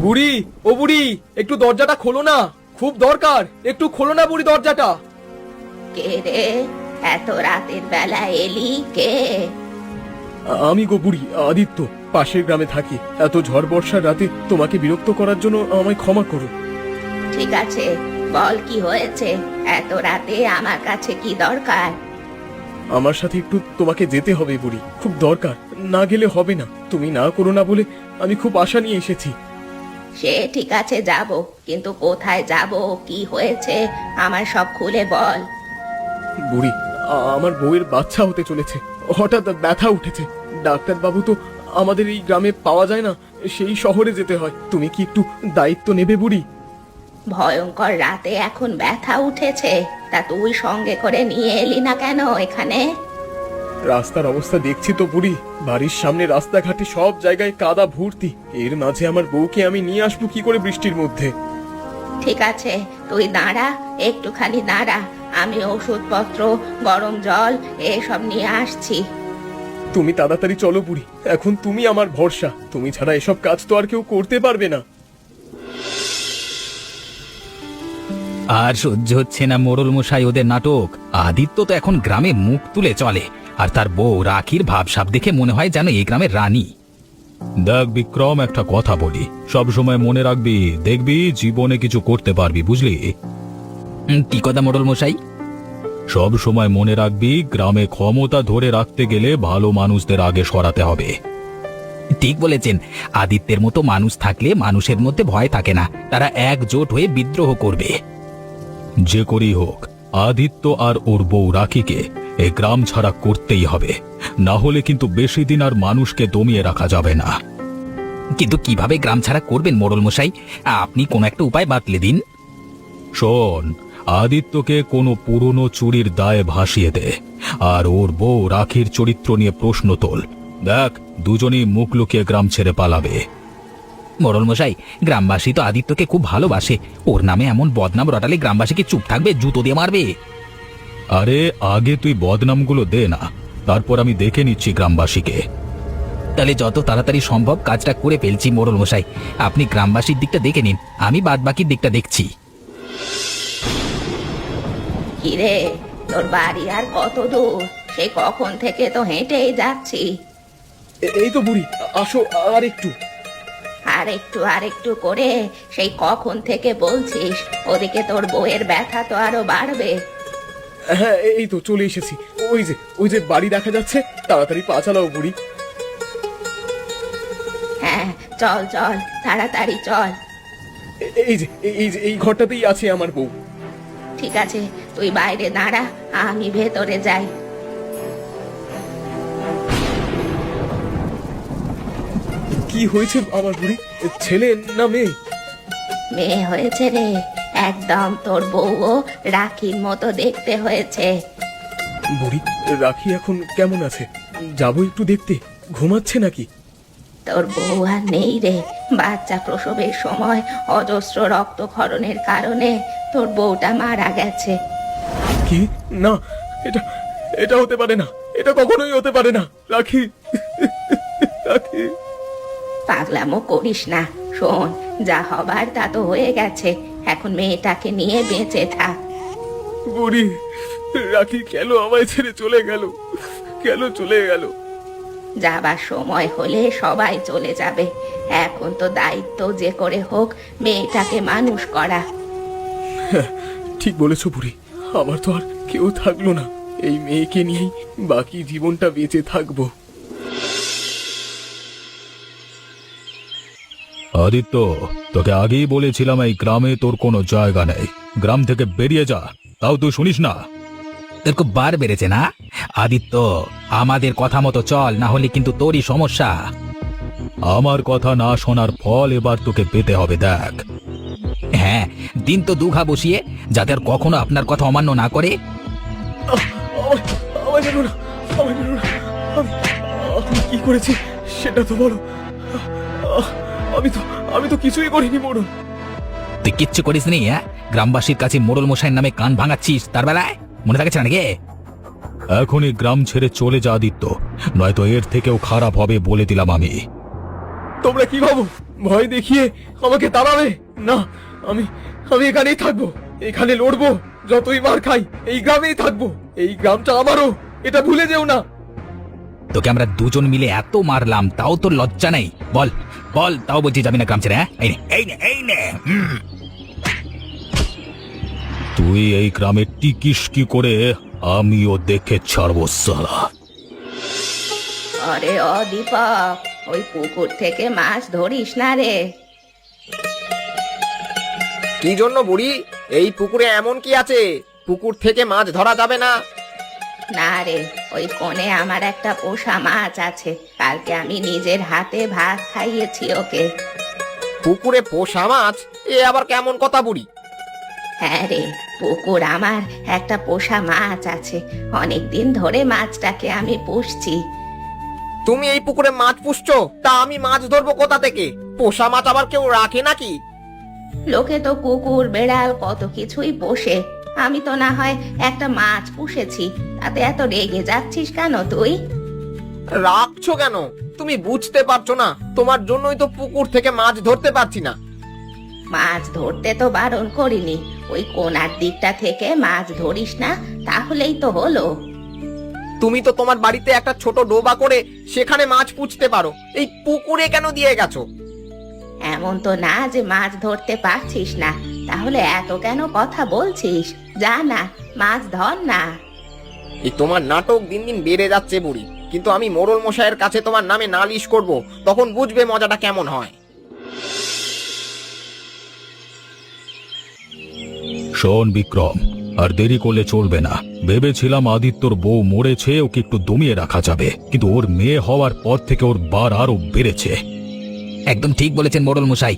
বুড়ি, ও বুড়ি, একটু দরজাটা খোলো না, খুব দরকার, একটু খোলো না বুড়ি দরজাটা। কে রে? এত রাতের বেলা এলি কে? আমি গো বুড়ি, আদিত্য, পাশের গ্রামে থাকি। এত ঝড় বর্ষার রাতে তোমাকে বিরক্ত করার জন্য আমায় ক্ষমা করো। ঠিক আছে, বল কি হয়েছে? এত রাতে আমার কাছে কি দরকার? আমার সাথে একটু তোমাকে যেতে হবে বুড়ি, খুব দরকার, না গেলে হবে না। তুমি না করো না বলে আমি খুব আশা নিয়ে এসেছি। সে ঠিক আছে, যাব, কিন্তু কোথায় যাব, কি হয়েছে আমার সব খুলে বল। বুড়ি, আমার বউয়ের বাচ্চা হতে চলেছে, হঠাৎ ব্যথা উঠেছে। ডাক্তার বাবু তো আমাদের এই গ্রামে পাওয়া যায় না, সেই শহরে যেতে হয়। তুমি কি একটু দায়িত্ব নেবে বুড়ি? ভয়ঙ্কর রাতে এখন ব্যথা উঠেছে, তা তুই সঙ্গে করে নিয়ে এলি না কেন এখানে? রাস্তার অবস্থা দেখছি তো বুড়ি, বাড়ির সামনে রাস্তাঘাটে সব জায়গায় কাদা ভর্তি। এর মাঝে আমার বউকে আমি নিয়ে আসবো কি করে বৃষ্টির মধ্যে? ঠিক আছে, তুই দাঁড়া, একটুখানি দাঁড়া, আমি ওষুধপত্র, গরম জল এসব নিয়ে আসছি। তুমি তাড়াতাড়ি চলো বুড়ি, এখন তুমি আমার ভরসা। তুমি ছাড়া এসব কাজ তো আর কেউ করতে পারবে না। আর সহ্য হচ্ছে না মোড়ল মশাই ওদের নাটক। আদিত্য তো এখন গ্রামে মুখ তুলে চলে, আর তার বউ রাখির ভাবসাব দেখে মনে হয় যেন এই গ্রামের রানী। দেখ বিক্রম, একটা কথা বলি, সব সময় মনে রাখবি, দেখবি জীবনে কিছু করতে পারবি, বুঝলি? কি কথা মোড়ল মশাই? সব সময় মনে রাখবি, গ্রামে ক্ষমতা ধরে রাখতে গেলে ভালো মানুষদের আগে সরাতে হবে। ঠিক বলেছেন, আদিত্যের মতো মানুষ থাকলে মানুষের মধ্যে ভয় থাকে না, তারা একজোট হয়ে বিদ্রোহ করবে। যে করেই হোক, আদিত্য আর ওর বউ রাখিকে এই গ্রাম ছাড়া করতেই হবে, না হলে কিন্তু বেশি দিন আর মানুষকে দমিয়ে রাখা যাবে না। কিন্তু কিভাবে গ্রাম ছাড়া করবেন মোড়ল মশাই? আপনি কোন একটা উপায় বাতলে দিন। শোন, আদিত্যকে কোনো পুরনো চুরির দায়ে ভাসিয়ে দে, আর ওর বউ রাখির চরিত্র নিয়ে প্রশ্ন তোল। দেখ, দুজনেই মুখ লুকিয়ে গ্রাম ছেড়ে পালাবে। মোড়ল মশাই, গ্রামবাসী তো আদিত্যকে খুব ভালোবাসে, ওর নামে এমন বদনাম রটালে গ্রামবাসী কি চুপ থাকবে? জুতো দিয়ে মারবে। আরে আগে তুই বদনামগুলো দে না, তারপর আমি দেখে নিচ্ছি গ্রামবাসীকে। তাহলে যত তাড়াতাড়ি সম্ভব কাজটা করে ফেলছি মোড়ল মশাই, আপনি গ্রামবাসীর দিকটা দেখে নিন, আমি বাদ বাকির দিকটা দেখছি। কিরে, তোর বাড়ি আর কত দূর? সেই কখন থেকে তো হেঁটেই যাচ্ছি। এই তো বুড়ি, আসো আর একটু। আর একটু করে সেই কখন থেকে বলছিস, ওদিকে তোর বউয়ের ব্যথা তো আরো বাড়বে। হ্যাঁ, এই তো চলে এসেছি। ওই যে বাড়ি দেখা যাচ্ছে, তাড়াতাড়ি পা চালাও বুড়ি। হ্যাঁ, চল চল, তাড়াতাড়ি চল। এই ঘরটাতেই আছে আমার বউ। ঠিক আছে, তুই বাইরে দাঁড়া, আমি ভেতরে যাই। কি হয়েছে আমার বুড়ি? ছেলে না মেয়ে? মেয়ে হয়েছে রে, একদম তোর বউও রাখির মতো দেখতে হয়েছে। বুড়ি, রাখি এখন কেমন আছে? যাবো একটু দেখতে, ঘুমাচ্ছে নাকি? তোর বউ আর নেই রে, বাচ্চা প্রসবের সময় অজস্র রক্তক্ষরণের কারণে তোর বউটা মারা গেছে। কি? না, এটা এটা হতে পারে না, এটা কখনোই হতে পারে না। রাখি, রাখি। পাগলামো করিস না, শোন, যা হবার তা তো হয়ে গেছে, এখন মেয়েটাকে নিয়ে বেঁচে থাক। বুড়ি, রাখি কেন আমায় ছেড়ে চলে গেল? কেন চলে গেল? যাবার সময় হলে সবাই চলে যাবে, এখন তো দায়িত্ব যে করে হোক মেয়েটাকে মানুষ করা। ঠিক বলেছো বুড়ি, আমার তো আর কেউ থাকলো না, এই মেয়েকে নিয়েই বাকি জীবনটা বেঁচে থাকবো। আদিত্য, তোকে আগেই বলেছিলাম এই গ্রামে তোর কোনো জায়গা নেই, গ্রাম থেকে বেরিয়ে যা, তাও তুই শুনিস না। তোর খুব বার বেড়েছে না? আদিত্য, আমাদের কথা মতো চল, না হলে কিন্তু তোরই সমস্যা। আমার কথা না শোনার ফল এবার তোকে পেতে হবে, দেখ। হ্যাঁ, দিন তো দুঘা বসিয়ে, যাতে আর কখনো আপনার কথা অমান্য না করে। আমায় যেন না, আমায় যেন না। আমি কি করেছি সেটা তো বলো। আমি তো কিছুই করিনি মোড়ল। তুই কিচ্ছু করিস নি? হ্যাঁ, গ্রামবাসীর কাছে মোড়ল মশাইয়ের নামে কান ভাঙাচ্ছিস, তার বেলায় মনে থাকছে নাকি? এখনই গ্রাম ছেড়ে চলে যা আদিত্য, নয়তো এর থেকেও খারাপ হবে বলে দিলাম আমি। তোমরা কি ভাবো ভয় দেখিয়ে আমাকে তাড়াবে না। আমি আমি এখানেই থাকবো, এখানে লড়বো, যতই মার খাই এই গ্রামেই থাকবো। এই গ্রামটা আমারও, এটা ভুলে যেও না। তোকে আমরা দুজন মিলে এত মারলাম, তাও তোর লজ্জা নেই? বল বল, তাও বলছি যাবি না গ্রাম ছেড়ে? হ্যাঁ, এই নে এই নে এই নে। তুই এই গ্রামে টিকিস কি করে আমিও দেখে ছাড়বো সালা। আরে ও দীপক, ওই পুকুর থেকে মাছ ধরিস না রে? কি জন্য বুড়ি? এই পুকুরে এমন কি আছে পুকুর থেকে মাছ ধরা যাবে না? না রে, ওই কোণে আমার একটা পোষা মাছ আছে, কালকে আমি নিজের হাতে ভাত খাইয়েছি ওকে। পুকুরে পোষা মাছ? এ আবার কেমন কথা বুড়ি? হ্যাঁ রে, পুকুর আমার একটা পোষা মাছ আছে, অনেক দিন ধরে মাছটাকে আমি পুষছি। তুমি এই পুকুরে মাছ পুষছো? তা আমি মাছ ধরবো কোথা থেকে? পোষা মাছ আবার কেউ রাখে নাকি? লোকে তো কুকুর বেড়াল কত কিছুই পোষে, আমি তো না হয় একটা মাছ পুষেছি, তাতে এত রেগে যাচ্ছিস কেন তুই? রাখছো কেন? তুমি বুঝতে পারছো না? তোমার জন্যই তো পুকুর থেকে মাছ ধরতে পারছি না। মাছ ধরতে তো বারণ করিনি, ওই কোনার দিকটা থেকে মাছ ধরিস না, তাহলেই তো হলো। তুমি তো তোমার বাড়িতে একটা ছোট ডোবা করে সেখানে মাছ পুষতে পারো, এই পুকুরে কেন দিয়ে গেছো? এমন তো না যে মাছ ধরতে পারছিস না, তাহলে এত কেন কথা বলছিস? যা না, মাছ ধর না। এই তোমার নাটক দিন দিন বেড়ে যাচ্ছে বুড়ি, কিন্তু আমি মোড়ল মশাইয়ের কাছে তোমার নামে নালিশ করব, তখন বুঝবে মজাটা কেমন হয়। শোন বিক্রম, আর দেরি করলে চলবে না। ভেবেছিলাম আদিত্যর বউ মরেছে, ওকে একটু দমিয়ে রাখা যাবে, কিন্তু ওর মেয়ে হওয়ার পর থেকে ওর বার আরো বেড়েছে। একদম ঠিক বলেছেন মোড়ল মশাই,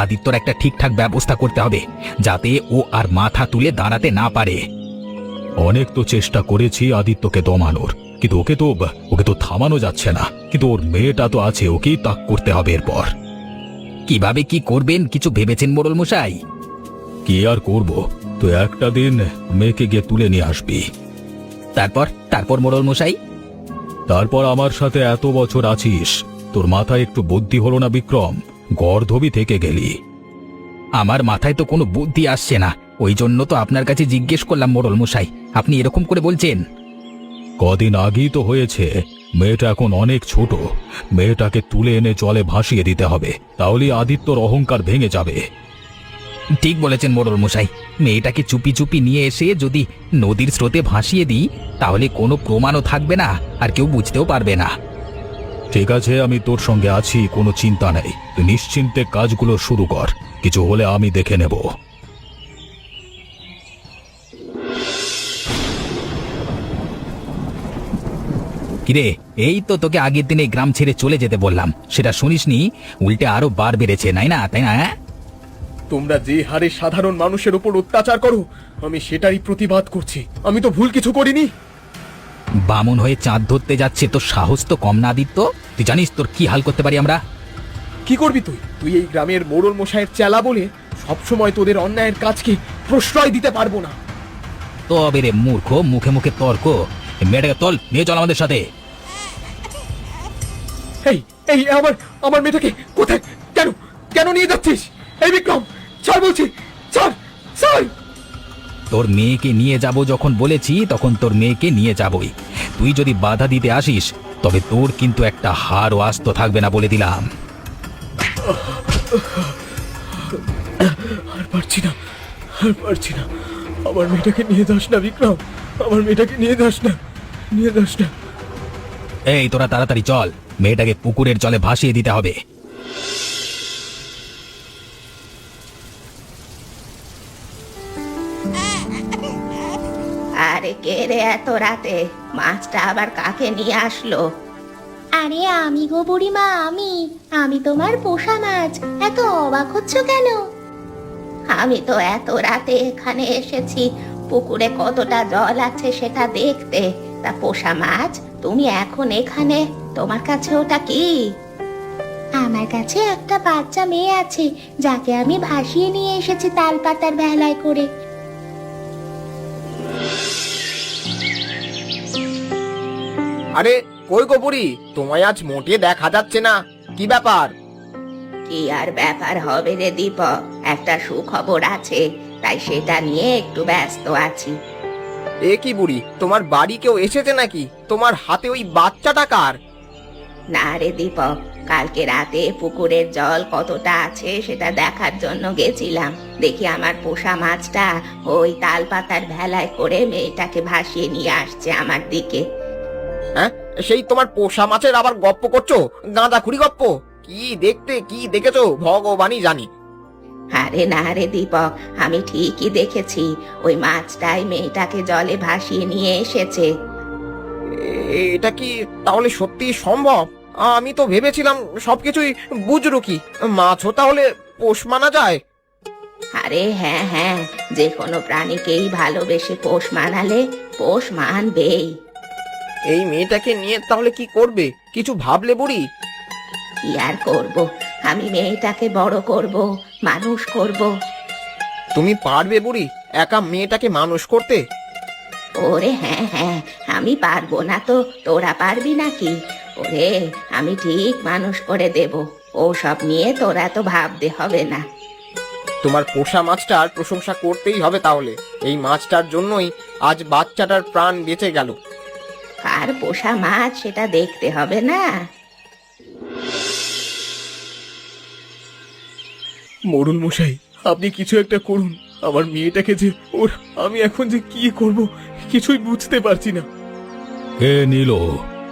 আদিত্যর একটা ঠিকঠাক ব্যবস্থা করতে হবে, যাতে ও আর মাথা তুলে দাঁড়াতে না পারে। অনেক তো চেষ্টা করেছি আদিত্যকে দমানোর, কিন্তু ওকে তো থামানো যাচ্ছে না। কিন্তু ওর মেয়েটা তো আছে, ওকেই তাক করতে হবে এরপর। কিভাবে কি করবেন কিছু ভেবেছেন মোড়ল মশাই? কি আর করব, তো একটা দিন মেয়েকে গিয়ে তুলে নিয়ে আসবি। তারপর মোড়ল মশাই? তারপর আমার সাথে এত বছর আছিস, তোর মাথায় একটু বুদ্ধি হলো না বিক্রম? গর্ধবি থেকে গেলি। আমার মাথায় তো কোনো বুদ্ধি আসছে না, ওই জন্য তো আপনার কাছে জিজ্ঞেস করলাম মোড়ল মশাই, আপনি এরকম করে বলছেন। কদিন আগেই তো হয়েছে, মেয়েটা এখন অনেক ছোট, মেয়েটাকে তুলে এনে জলে ভাসিয়ে দিতে হবে, তাহলেই আদিত্যর অহংকার ভেঙে যাবে। ঠিক বলেছেন মোড়ল মশাই, মেয়েটাকে চুপি চুপি নিয়ে এসে যদি নদীর স্রোতে ভাসিয়ে দিই, তাহলে কোনো প্রমাণও থাকবে না, আর কেউ বুঝতেও পারবে না। ঠিক আছে, আমি তোর সঙ্গে আছি, কোনো চিন্তা নেই, তুই নিশ্চিন্তে কাজগুলো শুরু কর, কিছু হলে আমি দেখে নেব। কিরে, এই তো তোকে আগের দিনে গ্রাম ছেড়ে চলে যেতে বললাম, সেটা শুনিসনি, উল্টে আরো বার বেড়েছে, তাই না? তোমরা যে হারে সাধারণ মানুষের উপর অত্যাচার করো, আমি সেটারই প্রতিবাদ করছি। আমি তো ভুল কিছু করিনি। বামন হয়ে চাঁদ ধরতে যাচ্ছে, তোর সাহস তো কম না আদিত্য? তুই জানিস তোর কি হাল করতে পারি আমরা? কি করবি তুই? তুই এই গ্রামের মোড়ল মশাইয়ের চেলা বলে সবসময় তোদের অন্যায়ের কাজকে প্রশ্রয় দিতে পারবো না। তবে রে মূর্খ, মুখে মুখে তর্ক। মেয়েটাকে তল নিয়ে চল আমাদের সাথে। এই এই আমার মেয়েটাকে কোথায়, কেন কেন নিয়ে যাচ্ছিস? এই বিক্রম, ছাড় বলছি, ছাড় ছাড়। তোর মেয়েকে নিয়ে যাব যখন বলেছি, তখন তোর মেয়েকে নিয়ে যাবই। তুই যদি বাধা দিতে আসিস, তবে তোর কিন্তু একটা হাড়ও আস্ত থাকবে না, বলে দিলাম। আর পারছি না, আর পারছি না। আমার মেয়েটাকে নিয়ে যাস না বিক্রম, আমার মেয়েটাকে নিয়ে যাস না, নিয়ে যাস না। এই তোরা তাড়াতাড়ি চল, মেয়েটাকে পুকুরের জলে ভাসিয়ে দিতে হবে। আরে কে রে এত রাতে? মাছটা আবার কাকে নিয়ে আসলো? আরে আমি গো বুড়িমা, আমি তোমার পোষা মাছ। এত অবাক হচ্ছ কেন? আমি তো এত রাতে এখানে এসেছি পুকুরে কতটা জল আছে সেটা দেখতে, তা পোষা মাছ তুমি এখন এখানে? তোমার কাছে ওটা কি? আমার কাছে একটা বাচ্চা মেয়ে আছে, যাকে আমি ভাসিয়ে নিয়ে এসেছি তাল পাতার ভেলায় করে। আরে কই গো বুড়ি, তোমায় আজ মোটে দেখা যাচ্ছে না, কি ব্যাপার? কি আর ব্যাপার হবে রে দীপক, একটা সুখবর আছে, তাই সেটা নিয়ে একটু ব্যস্ত আছি। এ কি বুড়ি, তোমার বাড়ি কেউ এসেছে নাকি? তোমার হাতে ওই বাচ্চাটা কার? না রে দীপক, কালকে রাতে পুকুরের জল কতটা আছে সেটা দেখার জন্য গেছিলাম। দেখি আমার পোষা মাছটা ওই তাল পাতার ভেলায় করে মেয়েটাকে ভাসিয়ে নিয়ে আসছে আমার দিকে। হ্যাঁ, সেই তোমার পোষা মাছের আবার গপ্প করছো? গাঁদা খুঁড়ি গপ্প? কি দেখতে, কি দেখেছো ভগবানই জানি। আরে না রে দীপক, আমি ঠিকই দেখেছি, ওই মাছটাই মেয়েটাকে জলে ভাসিয়ে নিয়ে এসেছে। এটা কি তাহলে সত্যি সম্ভব? আমি তো ভেবেছিলাম সবকিছুই বুঝরু কি, মাছও তাহলে পোষ মানা যায়। আরে হ্যাঁ হ্যাঁ, যে কোনো প্রাণীকেই ভালোবেসে পোষ মানালে পোষ মানবেই। এই মেয়েটাকে নিয়ে তাহলে কি করবে, কিছু ভাবলে বুড়ি? কি আর করব, আমি মেয়েটাকে বড় করব, মানুষ করব। তুমি পারবে বুড়ি একা মেয়েটাকে মানুষ করতে? ওরে হ্যাঁ হ্যাঁ, আমি পারবো না তো তোরা পারবি নাকি? ওরে আমি ঠিক মানুষ করে দেব, ও সব নিয়ে তোরা তো ভাবতে হবে না। তোমার পোষা মাছটার প্রশংসা করতেই হবে তাহলে। এই মাছটার জন্যই আজ বাচ্চাটার প্রাণ বেঁচে গেল। কার পোষা মাছ সেটা দেখতে হবে না? মোড়ল মশাই, আপনি কিছু একটা করুন। আমার মেয়েটাকে যে আমি এখন যে কি করব কিছুই বুঝতে পারছি না। কে নিল,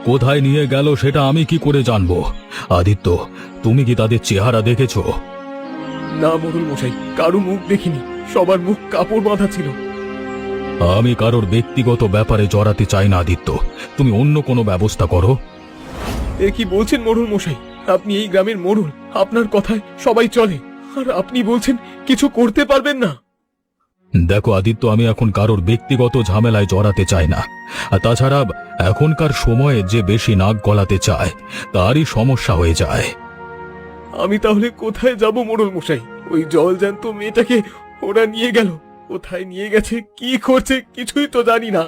কোথায় নিয়ে গেল সেটা আমি কি করে জানবো? আদিত্য, তুমি কি তাদের চেহারা দেখেছো? না মোড়ল মশাই, কারো মুখ দেখিনি, সবার মুখ কাপড় বাঁধা ছিল। আমি কারোর ব্যক্তিগত ব্যাপারে জড়াতে চাই না আদিত্য, তুমি অন্য কোনো ব্যবস্থা করো। এ কি বলছেন মোড়ল মশাই? আপনি এই গ্রামের মোড়ল, আপনার কথায় সবাই চলে, আর আপনি বলছেন কিছু করতে পারবেন না? দেখো আদিত্য, আমি এখন কারোর ব্যক্তিগত ঝামেলায় জড়াতে চাই না। আর তাছাড়া এখনকার সময়ে যে বেশি নাক গলাতে চায় তারই সমস্যা হয়ে যায়। আমি তাহলে কোথায় যাব মোড়ল মশাই? ওই জল জ্যান্ত মেয়েটাকে ওরা নিয়ে গেল, কোথায় নিয়ে গেছে, কি করছে কিছুই তো জানি না।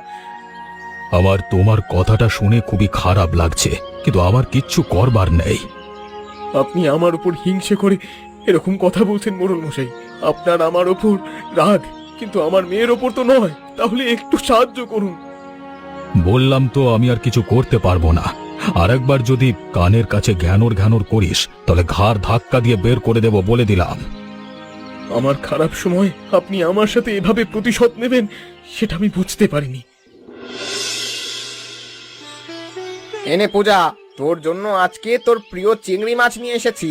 আমার তোমার কথাটা শুনে খুবই খারাপ লাগছে, কিন্তু আমার কিচ্ছু করবার নেই। আপনি আমার উপর হিংসে করে এরকম কথা বলছেন মোড়ল মশাই। আপনার আমার ওপর রাগ, কিন্তু আমার মেয়ের ওপর তো নয়। তাহলে একটু সাহায্য করুন। বললাম তো আমি আর কিছু করতে পারবো না। আর একবার যদি কানের কাছে ঘ্যানোর ঘ্যানোর করিস তাহলে ঘাড় ধাক্কা দিয়ে বের করে দেব, বলে দিলাম। আমার খারাপ সময় আপনি আমার সাথে এভাবে প্রতিশোধ নেবেন সেটা আমি বুঝতে পারিনি। এনে পূজা, তোর জন্য আজকে তোর প্রিয় চিংড়ি মাছ নিয়ে এসেছি।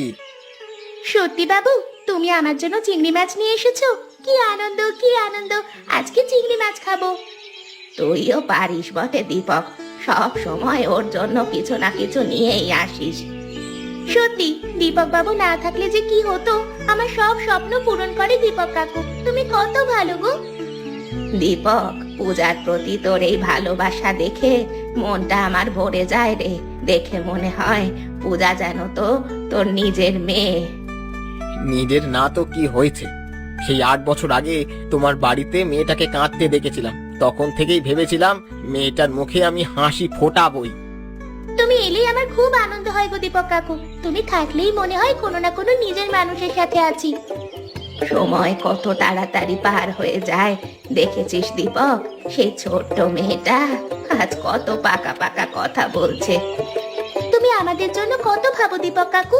সত্যি বাবু, তুমি আমার জন্য চিংড়ি মাছ নিয়ে এসেছো? কি আনন্দ, কি আনন্দ! আজকে চিংড়ি মাছ খাবো। তুইও পারিস বটে দীপক, সব সময় ওর জন্য কিছু না কিছু নিয়েই আসিস। সত্যি, দীপক বাবু না থাকলে যে কি হতো। আমার সব স্বপ্ন পূরণ করে দীপক কাকু। তুমি কত ভালো গো। দীপক, পূজার প্রতি তোর এই ভালোবাসা দেখে মনটা আমার ভরে যায় রে। দেখে মনে হয় পূজা যেন তো তোর নিজের মেয়ে। নিজের না তো কি হয়েছে, সেই 8 বছর আগে তোমার বাড়িতে মেয়েটাকে কাঁদতে দেখেছিলাম, তখন থেকেই ভেবেছিলাম মেয়েটার মুখে আমি হাসি ফোটাবই। তুমি এলেই আমার খুব আনন্দ হয় গো দীপক কাকু। তুমি থাকলেই মনে হয় কোনো না কোনো নিজের মানুষের সাথে আছি। সময় কত তাড়াতাড়ি পার হয়ে যায় দেখেছিস দীপক? সেই ছোট্ট মেয়েটা আজ কত পাকা পাকা কথা বলছে। তুমি আমাদের জন্য কত ভাবো দীপক কাকু।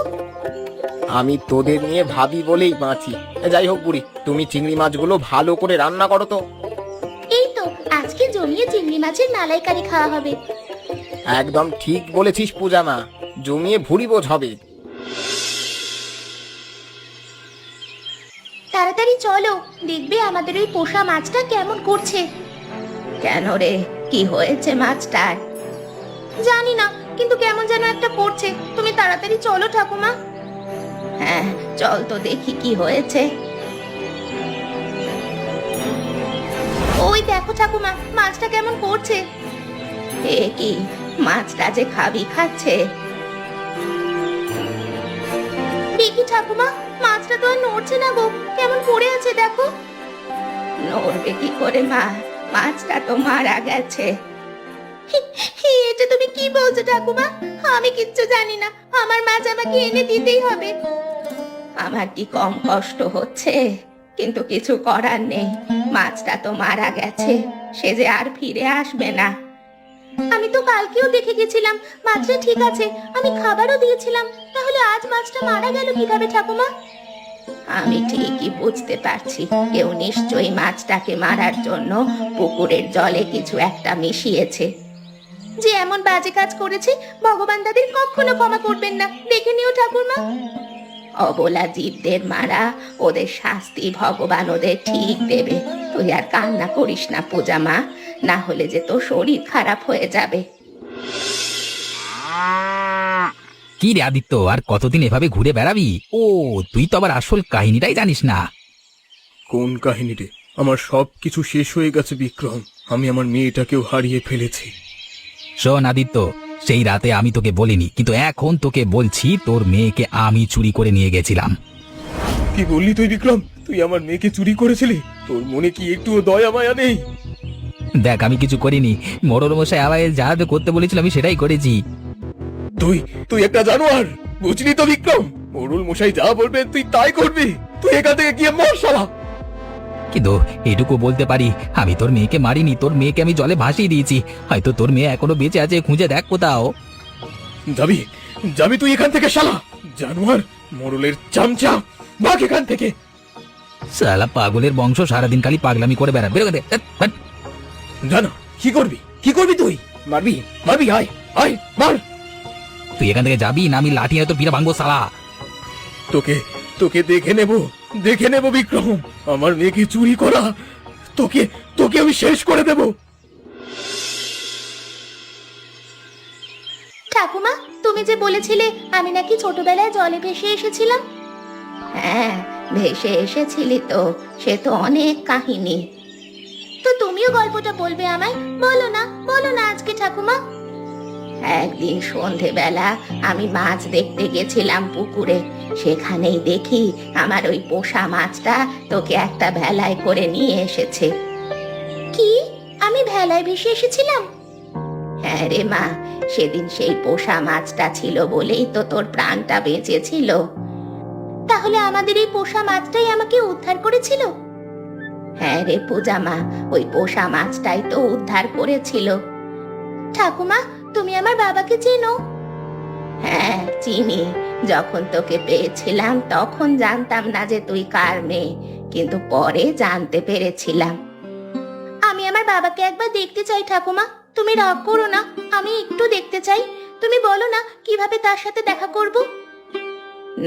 আমি তোদের নিয়ে ভাবি বলেই বাঁচি। যাই হোক বুড়ি, তুমি চিংড়ি মাছগুলো ভালো করে রান্না করো তো। এই তো আজকে জমিয়ে চিংড়ি মাছের মালাইকারি খাওয়া হবে। একদম ঠিক বলেছিস পূজা মা, জমিয়ে ভুড়ি বোঝ হবে। তাড়াতাড়ি চলো, দেখবে আমাদের ওই পোষা মাছটা কেমন করছে। কেন রে, কি হয়েছে মাছটার? জানি না, কিন্তু কেমন যেন একটা করছে। তুমি তাড়াতাড়ি চলো ঠাকুমা। হ্যাঁ চল তো দেখি কি হয়েছে। ওই দেখো ঠাকুমা, মাছটা কেমন করছে। এ কি, মাছটা যে খাবি খাচ্ছে। দেখি ঠাকুমা, মাছটা তো আর নড়ছে না গো, কেমন পড়ে আছে দেখো। নড়বে কি করে মা, মাছটা তো মারা গেছে। এটা তুমি কি বলছো ঠাকুমা? আমি কিচ্ছু জানি না, আমার মাছ আমাকে এনে দিতেই হবে। আমার কি কম কষ্ট হচ্ছে? কিন্তু কিছু করার নেই, মাছটা তো মারা গেছে, সে যে আর ফিরে আসবে না। আমি তো কালকেও দেখে গেছিলাম মাছটা ঠিক আছে, আমি খাবারও দিয়েছিলাম, তাহলে আজ মাছটা মারা গেল কিভাবে ঠাকুমা? আমি ঠিকই বুঝতে পারছি, কেউ নিশ্চয়ই মাছটাকে মারার জন্য পুকুরের জলে কিছু একটা মিশিয়েছে। যে এমন বাজে কাজ করেছে ভগবান তাদের কখনো ক্ষমা করবেন না, দেখে নিও ঠাকুরমা। অবলা জীবদের মারা, ওদের শাস্তি ভগবান ওদের ঠিক দেবে। তুই আর কান্না করিস না পূজা মা, না হলে যে তোর শরীর খারাপ হয়ে যাবে। কি রে আদিত্য, আর কতদিন এভাবে ঘুরে বেড়াবি? ও, তুই তো আবার আসল কাহিনীটাই জানিস না। কোন কাহিনী রে? আমার সব কিছু শেষ হয়ে গেছে বিক্রম, আমি আমার মেয়েটাকেও হারিয়ে ফেলেছি। শোন আদিত্য, সেই রাতে আমি তোকে বলিনি, কিন্তু এখন তোকে বলছি, তোর মেয়েকে আমি চুরি করে নিয়ে গেছিলাম। কি বললি তুই বিক্রম? তুই আমার মেয়েকে চুরি করেছিলি? তোর মনে কি একটুও দয়া মায়া নেই? দেখ, আমি কিছু করিনি, মোড়ল মশাই আমায় যা করতে বলেছিল আমি সেটাই করেছি। তুই তুই একটা জানোয়ার, বুঝলি তো বিক্রম? মোড়ল মশাই যা বলবেন তুই তাই করবি। তুই এখান থেকে গিয়ে মর শালা। কিন্তু এটুকু বলতে পারি, আমি তোর মেয়েকে মারিনি, তোর মেয়েকে আমি জলে ভাসিয়ে দিয়েছি। হয়তো তোর মেয়ে এখনো বেঁচে আছে, খুঁজে দেখ কোথাও। যাবি যাবি তুই এখান থেকে শালা জানোয়ার, মোড়লের চামচা, ভাগ এখান থেকে। শালা পাগলের বংশ, সারাদিন খালি পাগলামি করে বেড়া, বেরো দে। জানো কি করবি? কি করবি তুই? মারবি? মারবি? আয় আয় মার। তুই এখান থেকে যাবি না আমি লাঠি হয়তো পিঠে ভাঙবো শালা। তোকে তোকে দেখে নেব বিক্রম। আমার মেয়েকে চুরি করা, তোকে তোকে আমি শেষ করে দেব। ঠাকুমা, তুমি যে বলেছিলে আমি নাকি ছোটবেলায় জলে ভেসে এসেছিলাম। হ্যাঁ, ভেসে এসেছিলি তো, সে তো অনেক কাহিনী। তো তুমিও গল্পটা বলবে আমায়? বলো না আজকে ঠাকুমা। একদিন সন্ধেবেলা আমি মাছ দেখতে গেছিলাম পুকুরে, সেখানেই দেখি আমার ওই পোষা মাছটা তোকে একটা ভেলায় করে নিয়ে এসেছে। কি, আমি ভেলায় ভেসে এসেছিলাম? হ্যাঁ রে মা, সেদিন সেই পোষা মাছটা ছিল বলেই তো তোর প্রাণটা বেঁচেছিল। তাহলে আমাদের এই পোষা মাছটাই আমাকে উদ্ধার করেছিল? হ্যাঁ রে পূজা মা, ওই পোষা মাছটাই তো উদ্ধার করেছিল। ঠাকুমা, তুমি আমার বাবাকে চেনো? হ্যাঁ চিনি, যখন তোকে পেয়েছিলাম তখন জানতাম না যে তুই কার মেয়ে, কিন্তু পরে জানতে পেরেছিলাম। আমি আমার বাবাকে একবার দেখতে চাই ঠাকুমা, তুমি রাগ করো না, আমি একটু দেখতে চাই। তুমি বলো না কিভাবে তার সাথে দেখা করব।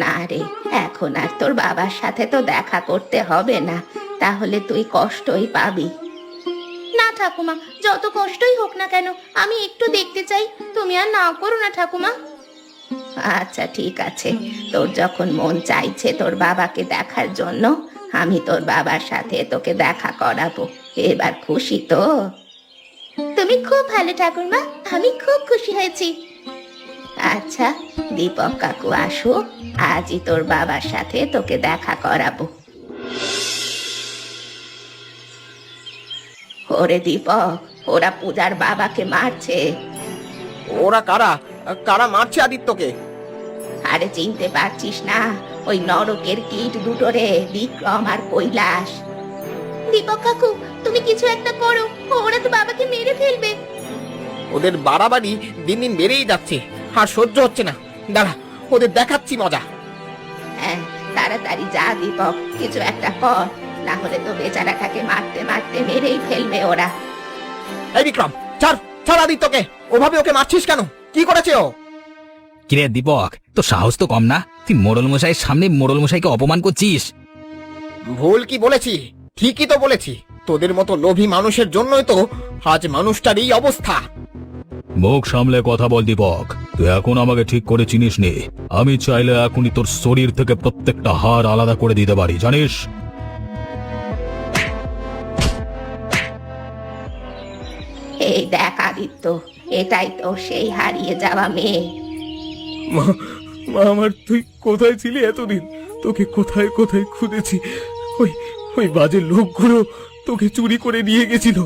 না রে, এখন আর তোর বাবার সাথে তো দেখা করতে হবে না, তাহলে তুই কষ্টই পাবি। না ঠাকুমা, যত কষ্টই হোক না কেন আমি একটু দেখতে চাই, তুমি আর না করো না ঠাকুমা। আচ্ছা ঠিক আছে, তোর যখন মন চাইছে তোর বাবাকে দেখার জন্য, আমি তোর বাবার সাথে তোকে দেখা করাবো। এবার খুশি তো? তুমি খুব ভালো ঠাকুরমা, আমি খুব খুশি হয়েছি। আচ্ছা, দীপক কাকু আসুক, আজই তোর বাবার সাথে তোকে দেখা করাবো। ওরে দীপক, ওরা পূজার বাবাকে মারছে। ওরা কারা? কারা মারছে আদিত্যকে? আরে চিনতে পারছিস না? ওই নরকের কীট দুটো রে, বিক্রম আর কৈলাস। দীপক কাকু, তুমি কিছু একটা করো, ওরা তো বাবাকে মেরে ফেলবে। ওদের বাড়াবাড়ি দিন দিন বেড়েই যাচ্ছে, আর সহ্য হচ্ছে না। দাঁড়া, ওদের দেখাচ্ছি মজা। হ্যাঁ, তাড়াতাড়ি যা দীপক, কিছু একটা কর, না হলে তো বেচারাটাকে মারতে মারতে মেরেই ফেলবে ওরা। এই বিক্রম, ছাড় ছাড় আদিত্যকে, ওভাবে ওকে মারছিস কেন? কি করেছে ও? কিরে দীপক, তো সাহস তো কম না, তুই মোড়ল মশাইয়ের সামনে মোড়ল মশাইকে অপমান করছিস। ভুল কি বলেছি? ঠিকই তো বলেছি। তোদের মতো লোভী মানুষের জন্যই তো আজ মানুষটার এই অবস্থা। মুখ সামলে কথা বল দীপক, তুই এখন আমাকে ঠিক করে চিনিস নি। আমি চাইলে এখনই তোর শরীর থেকে প্রত্যেকটা হাড় আলাদা করে দিতে পারি, জানিস? এই দেখ আদিত্য, এটাই তো সেই হারিয়ে যাওয়া মেয়ে। মা, মা আমার, তুই কোথায় ছিলি এতদিন? তোকে কোথায় কোথায় খুঁজেছি। ওই ওই বাজে লোকগুলো তোকে চুরি করে নিয়ে গেছিল।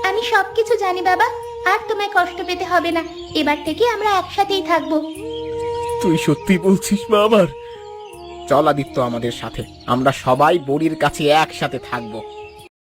আমি সবকিছু জানি বাবা, আর তোমায় কষ্ট পেতে হবে না, এবার থেকে আমরা একসাথেই থাকবো। তুই সত্যি বলছিস মা আমার? চল আদিত্য আমাদের সাথে, আমরা সবাই বুড়ির কাছে একসাথে থাকবো।